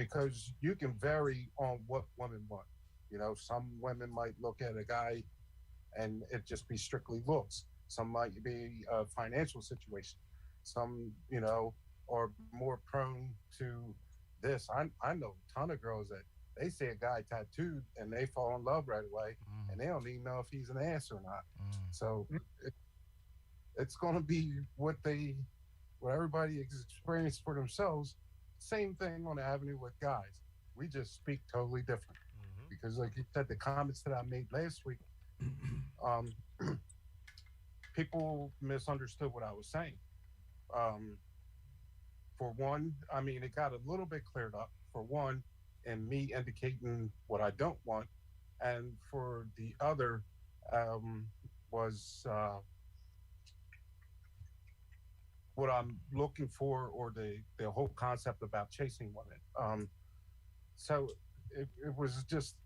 because you can vary on what women want. You know, some women might look at a guy and it just be strictly looks. Some might be a financial situation. Some, are more prone to this. I know a ton of girls that they see a guy tattooed and they fall in love right away, Mm, and they don't even know if he's an ass or not. mm. So it, it's going to be what everybody experience for themselves. Same thing on the avenue with guys. We just speak totally different Hmm. because, like you said, the comments that I made last week, um, people misunderstood what I was saying. Um, for one, I mean, it got a little bit cleared up. For one, and me indicating what I don't want, and for the other, um, was what I'm looking for, or the whole concept about chasing women. So it was just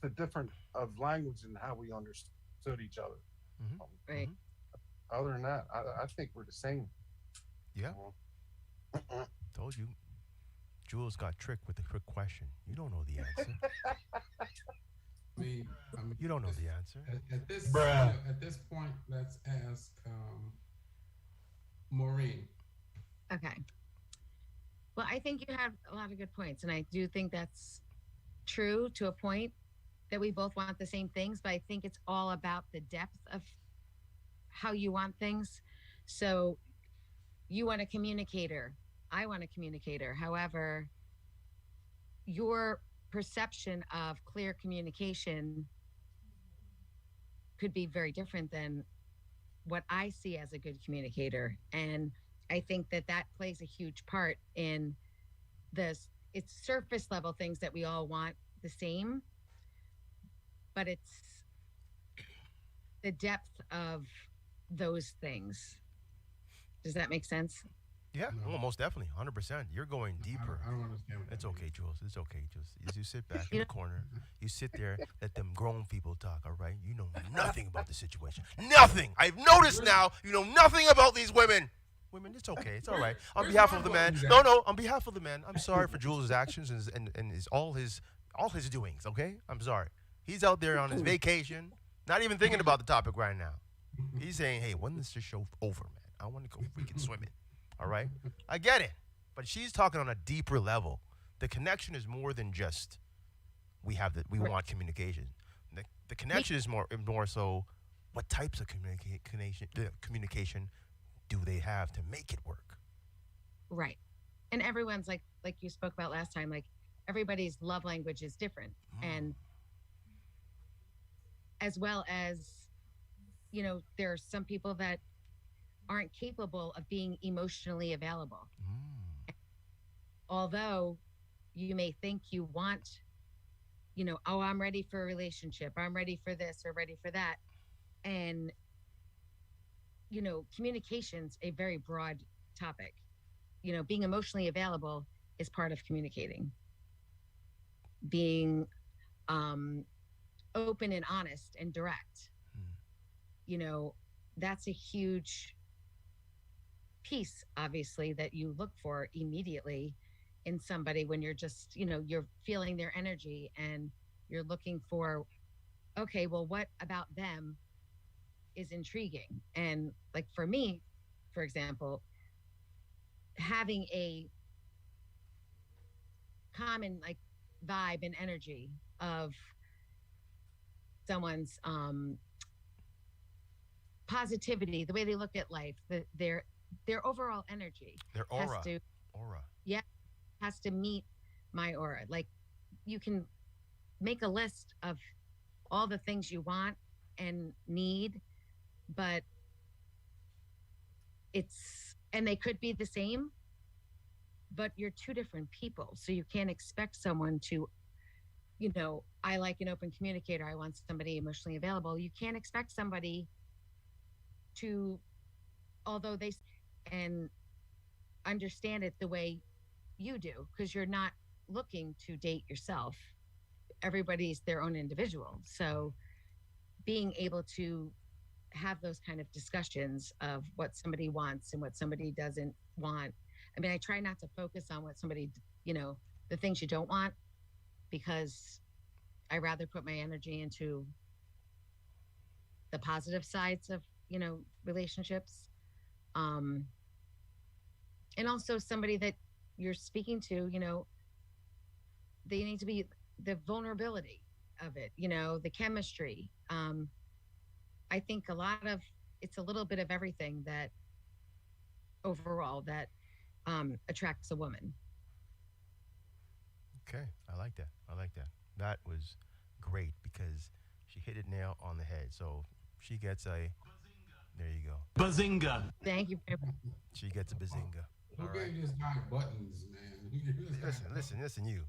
a different of language and how we understood each other. Um, Hmm. Right. Hmm. Other than that, I think we're the same. Yeah, told you. Jules got tricked with a trick question. You don't know the answer. You don't know If, the answer. at this, Bruh. at this point, let's ask Maureen. Okay. Well, I think you have a lot of good points, and I do think that's true to a point that we both want the same things, but I think it's all about the depth of how you want things. So you want a communicator. I want a communicator. However, your perception of clear communication could be very different than what I see as a good communicator. And I think that that plays a huge part in this. It's surface level things that we all want the same, but it's the depth of those things. Does that make sense? Yeah, No, well, most definitely, 100%. You're going I don't. deeper. I don't understand what It's that okay, means. Jules. It's okay, Jules. As you sit back in You the know, corner, you sit there, let them grown people talk, all right? You know nothing about the situation. Nothing! I've noticed Where's now you know nothing about these women. Women, it's okay. It's all where, right. On where's behalf my of the man, buttons no, at? no, on behalf of the man, I'm sorry for Jules' actions and all his doings, okay? I'm sorry. He's out there on his vacation, not even thinking about the topic right now. He's saying, hey, when is this show over, man? I want to go freaking swimming. All right? I get it. But she's talking on a deeper level. The connection is more than just we right. want communication. The Me, connection is more so what types of communication do they have to make it work? right. And everyone's like you spoke about last time, like everybody's love language is different. Mm, And as well as, there are some people that aren't capable of being emotionally available. mm, Although you may think you want, oh, I'm ready for a relationship, I'm ready for this or ready for that. And, communication's a very broad topic. Being emotionally available is part of communicating. Being open and honest and direct, mm. you know, that's a huge piece, obviously, that you look for immediately in somebody when you're just, you're feeling their energy and you're looking for, okay, well, what about them is intriguing? And like for me, for example, having a common like vibe and energy of someone's positivity, the way they look at life, their overall energy Their has aura. to, Aura. yeah, has to meet my aura. Like you can make a list of all the things you want and need, but and they could be the same, but you're two different people. So you can't expect someone to, I like an open communicator. I want somebody emotionally available. You can't expect somebody to, although they and understand it the way you do, because you're not looking to date yourself. Everybody's their own individual. So being able to have those kind of discussions of what somebody wants and what somebody doesn't want. I mean, I try not to focus on what somebody, you know, the things you don't want, because I rather put my energy into the positive sides of, relationships. Um, and also somebody that you're speaking to, they need to be the vulnerability of it, the chemistry. I think a lot of it's a little bit of everything that overall that attracts a woman. Okay, I like that. I like that. That was great because she hit it nail on the head. So she gets a. There you go. Bazinga. Thank you very much. She gets a bazinga. Who All right. gave this guy buttons, man? Who gave this guy Listen, you.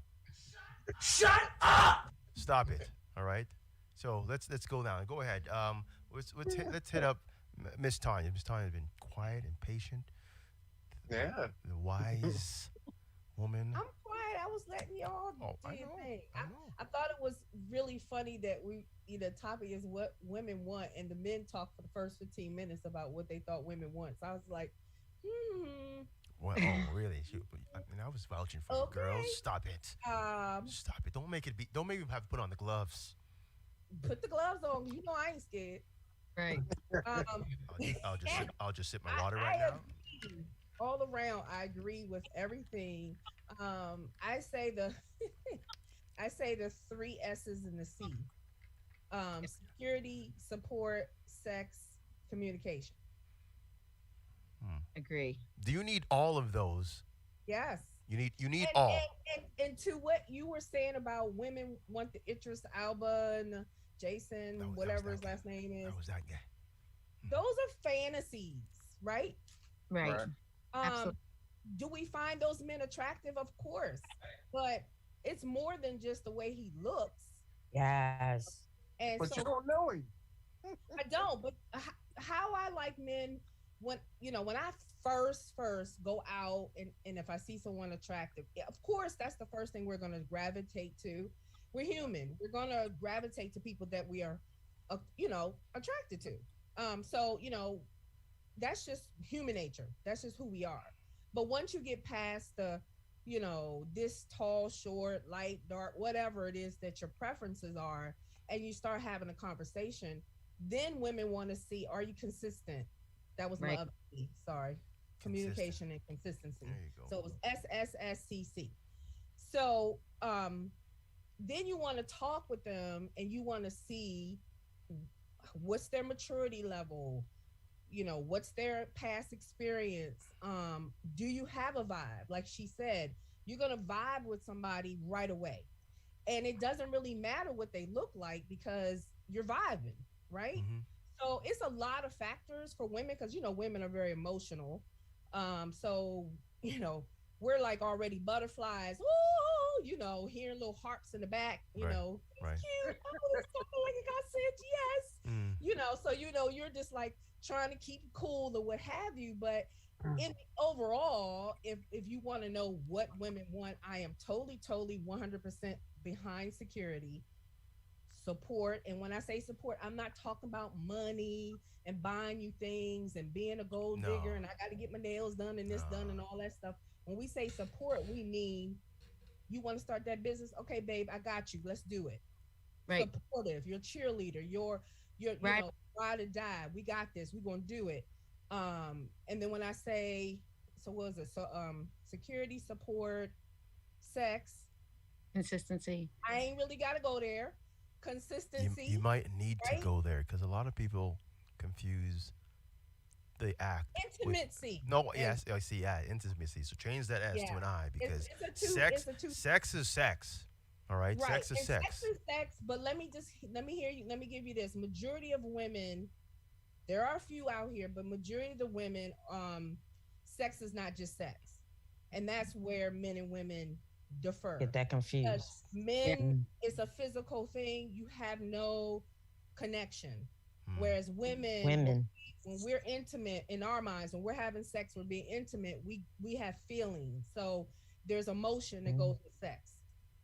Shut up! Stop it. All right. So let's go down. Go ahead. Let's hit up Miss Tanya. Miss Tanya's been quiet and patient. Yeah. The wise woman. I'm quiet. I was letting y'all Oh, do I your know. thing. I know. I thought it was really funny that the topic is what women want, and the men talk for the first 15 minutes about what they thought women want. So I was like, Well, oh, really? I was vouching for you, girls. Okay. Stop it. Stop it. Don't make me have to put on the gloves. put the gloves on. You know I ain't scared. Right. I'll just sip my I- water I right now. agree. All around, I agree with everything. I say the I say the three S's and the C. Security, support, sex, communication. Agree. Do you need all of those? Yes. You need and, all. and to what you were saying about women want the Idris Alba and Jason, That was whatever that his guy. last name is. That was that guy. Those are fantasies, right? Right. Right. Absolutely. Do we find those men attractive? Of course, but it's more than just the way he looks. Yes. And But so you don't know him. I don't. But how I like men when when I first go out and if I see someone attractive, yeah, of course that's the first thing we're gonna gravitate to. We're human. We're gonna gravitate to people that we are, attracted to. So that's just human nature. That's just who we are. But once you get past the, this tall, short, light, dark, whatever it is that your preferences are, and you start having a conversation, then women want to see, are you consistent? That was my Right. other key. Sorry. Communication and consistency. There you go. So it was SSSCC. So then you want to talk with them and you want to see what's their maturity level, what's their past experience. Do you have a vibe? Like she said, you're gonna vibe with somebody right away. And it doesn't really matter what they look like because you're vibing, right? Mhm. So it's a lot of factors for women because women are very emotional. So we're like already butterflies. Ooh, hearing little harps in the back. Right, It's right. cute. Oh, it's so like I said yes. Mm. So you're just like trying to keep cool or what have you. But in overall, if you want to know what women want, I am totally 100% behind security. Support. And when I say support, I'm not talking about money and buying you things and being a gold No. digger and I got to get my nails done and this done and all that stuff. When we say support, we mean you want to start that business. Okay, babe, I got you. Let's do it. Right. Supportive, your cheerleader, your Right. ride or die. We got this. We're gonna do it. And then when I say, so what is it? So security, support, sex. Consistency. I ain't really gotta go there. Consistency. You might need right? to go there because a lot of people confuse the act. Intimacy. No, And yes, I see. Yeah, intimacy. So change that S to Yeah. an I because it's a two, sex, it's a two. sex is sex. All right, Right. sex is and sex. Sex is sex. But let me give you this. Majority of women, there are a few out here, but majority of the women, sex is not just sex, and that's where men and women differ. Get that confused. Because men, Yeah. it's a physical thing. You have no connection. Hmm. Whereas women, Women. when we're intimate in our minds, when we're having sex, we're being intimate. We have feelings. So there's emotion that goes with sex,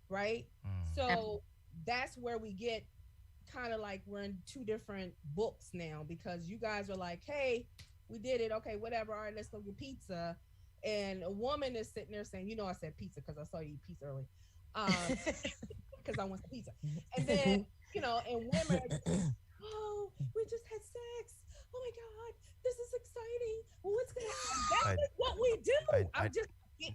right? Mm. So that's where we get kind of like we're in two different books now because you guys are like, hey, we did it. Okay, whatever. All right, let's go get pizza. and a woman is sitting there saying, I said pizza because I saw you eat pizza earlier. Because I want some pizza. And then, and women are just, oh, we just had sex. Oh my God, this is exciting. Well, what's gonna happen? That is what we do.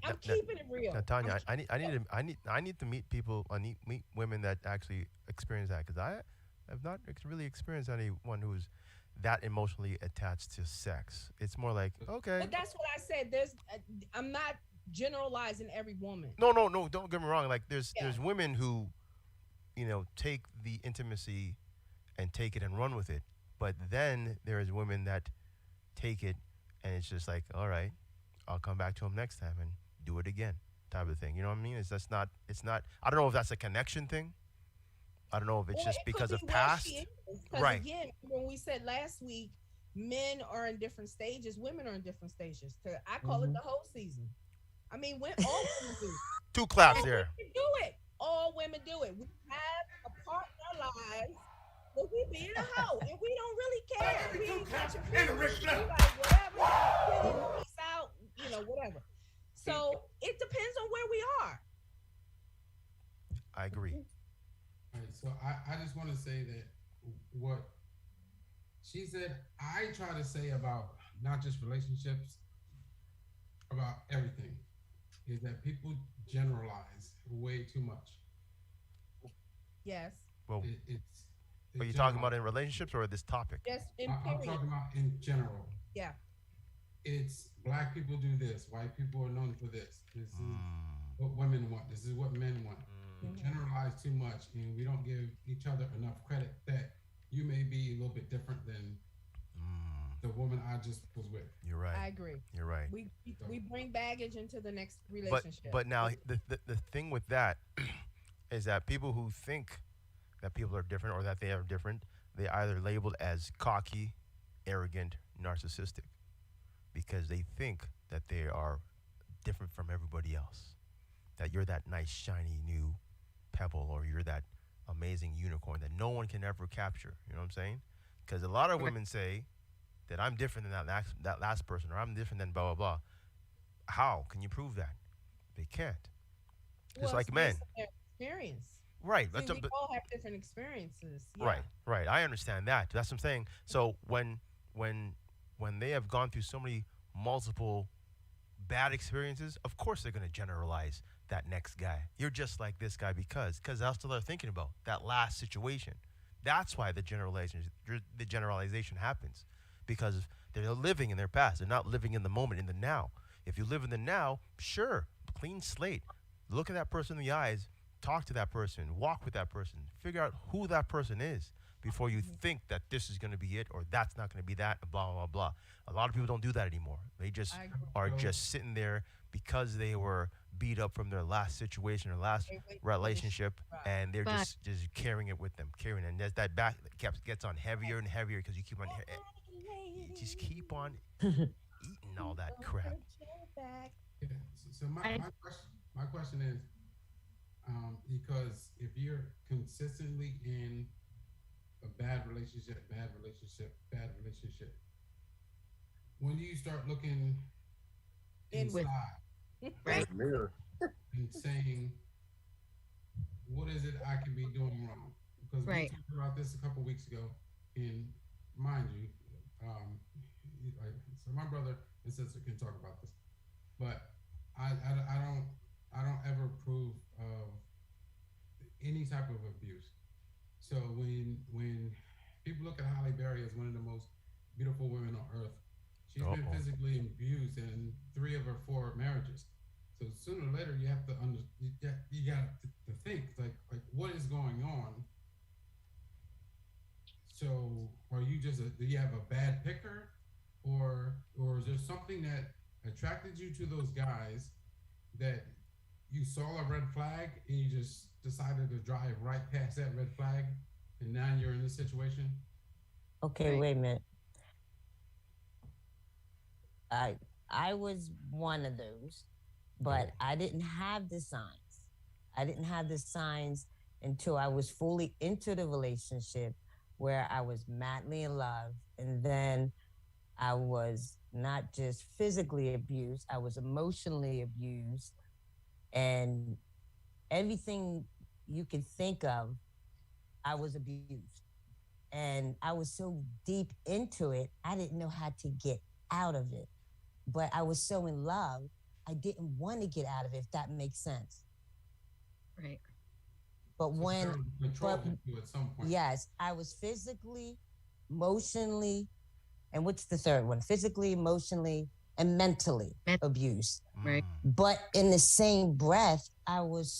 I'm keeping it real. Now, Tanya, I need to meet people. I need meet women that actually experience that, because I have not really experienced anyone who's that emotionally attached to sex. It's more like, okay. But that's what I said. I'm not generalizing every woman. No. Don't get me wrong. Like there's women who, take the intimacy and take it and run with it. But then there's women that take it and it's just like, all right, I'll come back to him next time and do it again, type of thing. You know what I mean? It's not. I don't know if that's a connection thing. I don't know if it's just because of past. Right. Again, when we said last week, men are in different stages, women are in different stages. I call it the whole season. I mean, all women do it. 2 claps there. Do it. All women do it. We have a part in our lives where we be in a hoe and we don't really care. We ain't catching feelings. We like whatever. Peace out. Whatever. So it depends on where we are. I agree. All right, so I just want to say that what she said, I try to say about not just relationships, about everything, is that people generalize way too much. Yes. Well, it's are you talking about in relationships or this topic? Yes, I'm talking about in general. Yeah. It's black people do this, white people are known for this. This is what women want. This is what men want. We generalize too much, and we don't give each other enough credit that you may be a little bit different than the woman I just was with. You're right. I agree. You're right. We bring baggage into the next relationship. But now the thing with that is that people who think that people are different or that they are different, they either labeled as cocky, arrogant, narcissistic, because they think that they are different from everybody else. That you're that nice, shiny, new pebble, or you're that amazing unicorn that no one can ever capture. You know what I'm saying? Because a lot of women say that I'm different than that last person, or I'm different than blah, blah, blah. How can you prove that? They can't. Just like men. Their experience. Right. See, we all have different experiences. Yeah. Right. I understand that. That's what I'm saying. So when they have gone through so many multiple bad experiences, of course they're going to generalize that next guy. You're just like this guy because that's what they're thinking about, that last situation. That's why the generalization happens, because they're living in their past. They're not living in the moment, in the now. If you live in the now, sure, clean slate. Look at that person in the eyes, talk to that person, walk with that person, figure out who that person is before you think that this is going to be it or that's not going to be that, blah, blah, blah. A lot of people don't do that anymore. They just are just sitting there because they were beat up from their last situation or last relationship, and they're just carrying it with them, and as that back gets on heavier and heavier because you keep on keep on eating all that crap. Yeah. So my question is, because if you're consistently in a bad relationship, when do you start looking inside? Right. Mirror. And saying, what is it I can be doing wrong? Because we talked about this a couple weeks ago, and mind you, so my brother and sister can talk about this, but I don't ever approve of any type of abuse. So when people look at Halle Berry as one of the most beautiful women on earth, she's been physically abused in 3 of her 4 marriages. So sooner or later, you have to you got to think like what is going on. So are you just do you have a bad picker, or is there something that attracted you to those guys that you saw a red flag and you just decided to drive right past that red flag, and now you're in this situation? Okay, wait a minute. I was one of those, but I didn't have the signs. I didn't have the signs until I was fully into the relationship, where I was madly in love, and then I was not just physically abused, I was emotionally abused. And everything you can think of, I was abused. And I was so deep into it, I didn't know how to get out of it. But I was so in love, I didn't want to get out of it, if that makes sense. Right. But So when, there was control to at some point. yes, I was physically, emotionally, and what's the third one? Physically, emotionally, and mentally Men- abused. Right. Mm. But in the same breath, I was